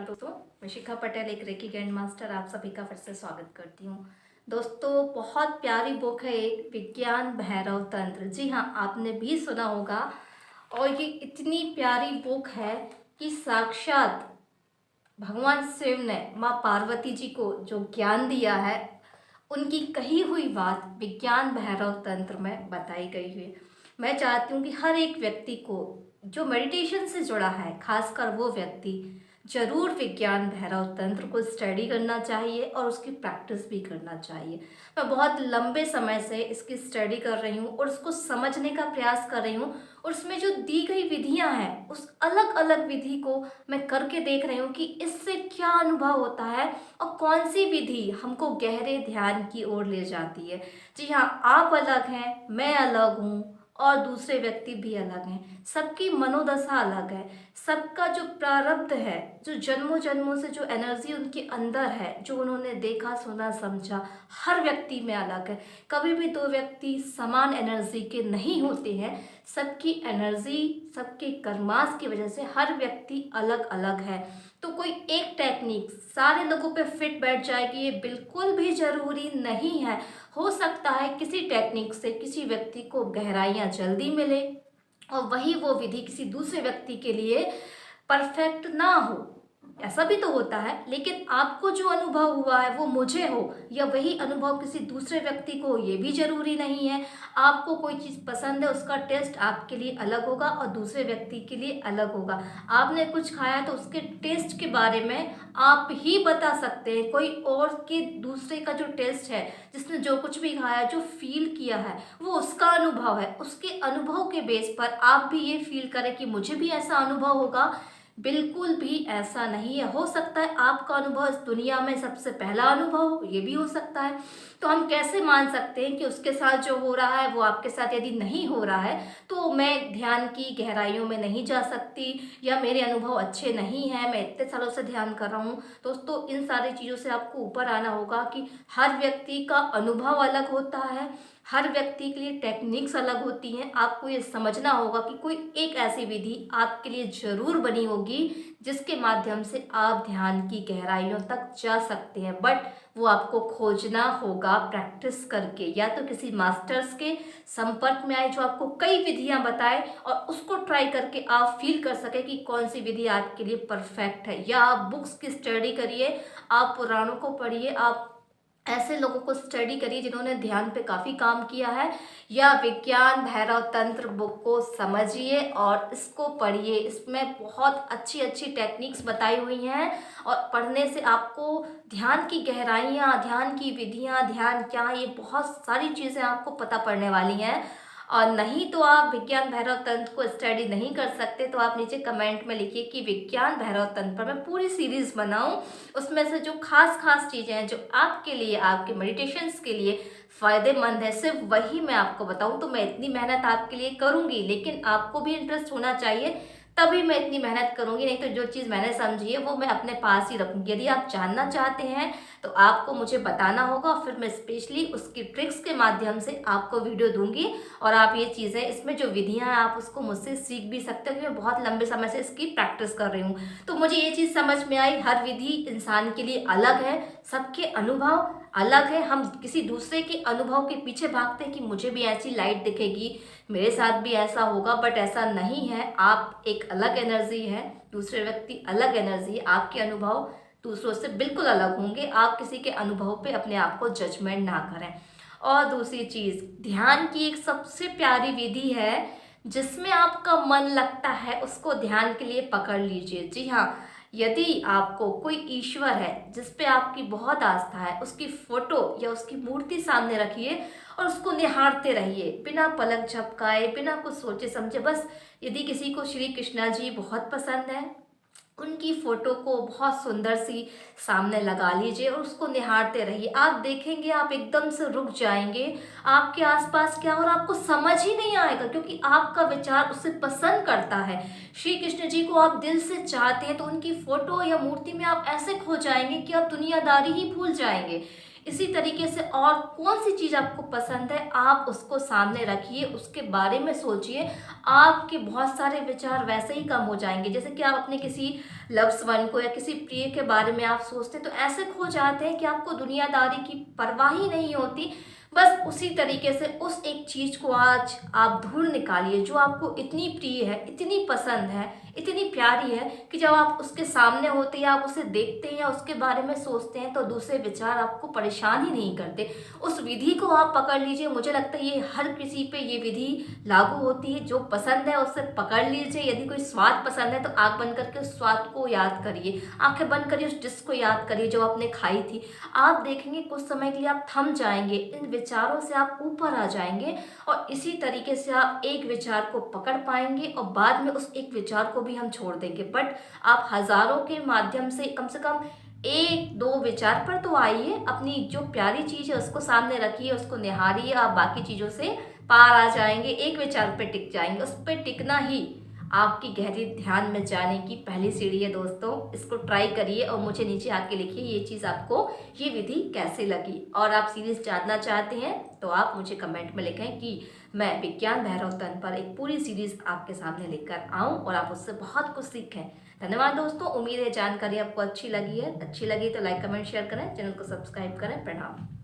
दोस्तों, मैं शिखा पटेल एक रेकी ग्रैंड मास्टर आप सभी का फिर से स्वागत करती हूँ। दोस्तों, बहुत प्यारी बुक है एक विज्ञान भैरव तंत्र। जी हाँ, आपने भी सुना होगा। और ये इतनी प्यारी बुक है कि साक्षात भगवान शिव ने माँ पार्वती जी को जो ज्ञान दिया है, उनकी कही हुई बात विज्ञान भैरव तंत्र में बताई गई है। मैं चाहती हूँ कि हर एक व्यक्ति को जो मेडिटेशन से जुड़ा है, खासकर वो व्यक्ति जरूर विज्ञान भैरव तंत्र को स्टडी करना चाहिए और उसकी प्रैक्टिस भी करना चाहिए। मैं बहुत लंबे समय से इसकी स्टडी कर रही हूँ और उसको समझने का प्रयास कर रही हूँ, और उसमें जो दी गई विधियाँ हैं उस अलग अलग विधि को मैं करके देख रही हूँ कि इससे क्या अनुभव होता है और कौन सी विधि हमको गहरे ध्यान की ओर ले जाती है। जी हाँ, आप अलग हैं, मैं अलग हूँ और दूसरे व्यक्ति भी अलग हैं। सबकी मनोदशा अलग है, सबका जो प्रारब्ध है, जो जन्मों जन्मों से जो एनर्जी उनके अंदर है, जो उन्होंने देखा सुना समझा, हर व्यक्ति में अलग है। कभी भी दो व्यक्ति समान एनर्जी के नहीं होते हैं। सबकी एनर्जी, सबके कर्मास की वजह से हर व्यक्ति अलग अलग है। तो कोई एक टेक्निक सारे लोगों पे फिट बैठ जाएगी, ये बिल्कुल भी ज़रूरी नहीं है। हो सकता है किसी टेक्निक से किसी व्यक्ति को गहराइयाँ जल्दी मिले और वही वो विधि किसी दूसरे व्यक्ति के लिए परफेक्ट ना हो। ऐसा भी तो होता है, लेकिन आपको जो अनुभव हुआ है वो मुझे हो या वही अनुभव किसी दूसरे व्यक्ति को हो, ये भी जरूरी नहीं है। आपको कोई चीज़ पसंद है, उसका टेस्ट आपके लिए अलग होगा और दूसरे व्यक्ति के लिए अलग होगा। आपने कुछ खाया तो उसके टेस्ट के बारे में आप ही बता सकते हैं। कोई और के दूसरे का जो टेस्ट है, जिसने जो कुछ भी खाया, जो फील किया है, वो उसका अनुभव है। उसके अनुभव के बेस पर आप भी ये फील करें कि मुझे भी ऐसा अनुभव होगा, बिल्कुल भी ऐसा नहीं है। हो सकता है आपका अनुभव इस दुनिया में सबसे पहला अनुभव हो, ये भी हो सकता है। तो हम कैसे मान सकते हैं कि उसके साथ जो हो रहा है वो आपके साथ यदि नहीं हो रहा है तो मैं ध्यान की गहराइयों में नहीं जा सकती, या मेरे अनुभव अच्छे नहीं हैं, मैं इतने सालों से ध्यान कर रहा हूँ। दोस्तों, इन सारी चीज़ों से आपको ऊपर आना होगा कि हर व्यक्ति का अनुभव अलग होता है, हर व्यक्ति के लिए टेक्निक्स अलग होती हैं। आपको ये समझना होगा कि कोई एक ऐसी विधि आपके लिए ज़रूर बनी होगी जिसके माध्यम से आप ध्यान की गहराइयों तक जा सकते हैं। बट वो आपको खोजना होगा प्रैक्टिस करके, या तो किसी मास्टर्स के संपर्क में आए जो आपको कई विधियां बताए और उसको ट्राई करके आप फील कर सके कि कौन सी विधि आपके लिए परफेक्ट है। या आप बुक्स की स्टडी करिए, आप पुराणों को पढ़िए, आप ऐसे लोगों को स्टडी करिए जिन्होंने ध्यान पे काफ़ी काम किया है, या विज्ञान भैरव तंत्र बुक को समझिए और इसको पढ़िए। इसमें बहुत अच्छी अच्छी टेक्निक्स बताई हुई हैं और पढ़ने से आपको ध्यान की गहराइयाँ, ध्यान की विधियाँ, ध्यान क्या है, ये बहुत सारी चीज़ें आपको पता पड़ने वाली हैं। और नहीं तो आप विज्ञान भैरव तंत्र को स्टडी नहीं कर सकते तो आप नीचे कमेंट में लिखिए कि विज्ञान भैरव तंत्र पर मैं पूरी सीरीज़ बनाऊं। उसमें से जो खास खास चीज़ें हैं जो आपके लिए, आपके मेडिटेशंस के लिए फ़ायदेमंद है, सिर्फ वही मैं आपको बताऊं। तो मैं इतनी मेहनत आपके लिए करूंगी, लेकिन आपको भी इंटरेस्ट होना चाहिए, तभी मैं इतनी मेहनत करूंगी। नहीं तो जो चीज़ मैंने समझी है वो मैं अपने पास ही रखूंगी। यदि आप जानना चाहते हैं तो आपको मुझे बताना होगा, फिर मैं स्पेशली उसकी ट्रिक्स के माध्यम से आपको वीडियो दूंगी और आप ये चीज़ें, इसमें जो विधियां हैं आप उसको मुझसे सीख भी सकते हो, क्योंकि मैं बहुत लंबे समय से इसकी प्रैक्टिस कर रही हूँ। तो मुझे ये चीज़ समझ में आई, हर विधि इंसान के लिए अलग है, सबके अनुभव अलग है। हम किसी दूसरे के अनुभव के पीछे भागते हैं कि मुझे भी ऐसी लाइट दिखेगी, मेरे साथ भी ऐसा होगा, बट ऐसा नहीं है। आप एक अलग एनर्जी है, दूसरे व्यक्ति अलग एनर्जी है, आपके अनुभव दूसरों से बिल्कुल अलग होंगे। आप किसी के अनुभव पे अपने आप को जजमेंट ना करें। और दूसरी चीज़, ध्यान की एक सबसे प्यारी विधि है जिसमें आपका मन लगता है, उसको ध्यान के लिए पकड़ लीजिए। जी हाँ, यदि आपको कोई ईश्वर है जिस पे आपकी बहुत आस्था है, उसकी फोटो या उसकी मूर्ति सामने रखिए और उसको निहारते रहिए, बिना पलक झपकाए, बिना कुछ सोचे समझे। बस यदि किसी को श्री कृष्णा जी बहुत पसंद है, उनकी फ़ोटो को बहुत सुंदर सी सामने लगा लीजिए और उसको निहारते रहिए। आप देखेंगे आप एकदम से रुक जाएंगे, आपके आसपास क्या हो रहा है आपको समझ ही नहीं आएगा, क्योंकि आपका विचार उसे पसंद करता है। श्री कृष्ण जी को आप दिल से चाहते हैं तो उनकी फ़ोटो या मूर्ति में आप ऐसे खो जाएंगे कि आप दुनियादारी ही भूल जाएंगे। इसी तरीके से और कौन सी चीज़ आपको पसंद है आप उसको सामने रखिए, उसके बारे में सोचिए। आपके बहुत सारे विचार वैसे ही कम हो जाएंगे। जैसे कि आप अपने किसी लव्स वन को या किसी प्रिय के बारे में आप सोचते हैं तो ऐसे खो जाते हैं कि आपको दुनियादारी की परवाह ही नहीं होती। बस उसी तरीके से उस एक चीज़ को आज आप ढूंढ निकालिए जो आपको इतनी प्रिय है, इतनी पसंद है, इतनी प्यारी है कि जब आप उसके सामने होते हैं, आप उसे देखते हैं या उसके बारे में सोचते हैं तो दूसरे विचार आपको परेशान ही नहीं करते। उस विधि को आप पकड़ लीजिए। मुझे लगता है ये हर किसी पे ये विधि लागू होती है। जो पसंद है उससे पकड़ लीजिए। यदि कोई स्वाद पसंद है तो आँख बंद करके उस स्वाद को याद करिए, आंखें बंद करिए, उस डिश को याद करिए जो आपने खाई थी। आप देखेंगे कुछ समय के लिए आप थम जाएंगे, इन विचारों से आप ऊपर आ जाएंगे और इसी तरीके से आप एक विचार को पकड़ पाएंगे और बाद में उस एक विचार को भी हम छोड़ देंगे। बट आप हजारों के माध्यम से कम एक दो विचार पर तो आइए। अपनी जो प्यारी चीज़ है उसको सामने रखिए, उसको निहारिए। आप बाकी चीज़ों से पार आ जाएंगे, एक विचार पे टिक जाएंगे। उस पर टिकना ही आपकी गहरी ध्यान में जाने की पहली सीढ़ी है दोस्तों। इसको ट्राई करिए और मुझे नीचे आके लिखिए ये चीज़ आपको, ये विधि कैसे लगी। और आप सीरीज जानना चाहते हैं तो आप मुझे कमेंट में लिखें कि मैं विज्ञान भैरव तंत्र पर एक पूरी सीरीज आपके सामने लेकर आऊँ और आप उससे बहुत कुछ सीखें। धन्यवाद दोस्तों। उम्मीद है जानकारी आपको अच्छी लगी है। अच्छी लगी तो लाइक कमेंट शेयर करें, चैनल को सब्सक्राइब करें। प्रणाम।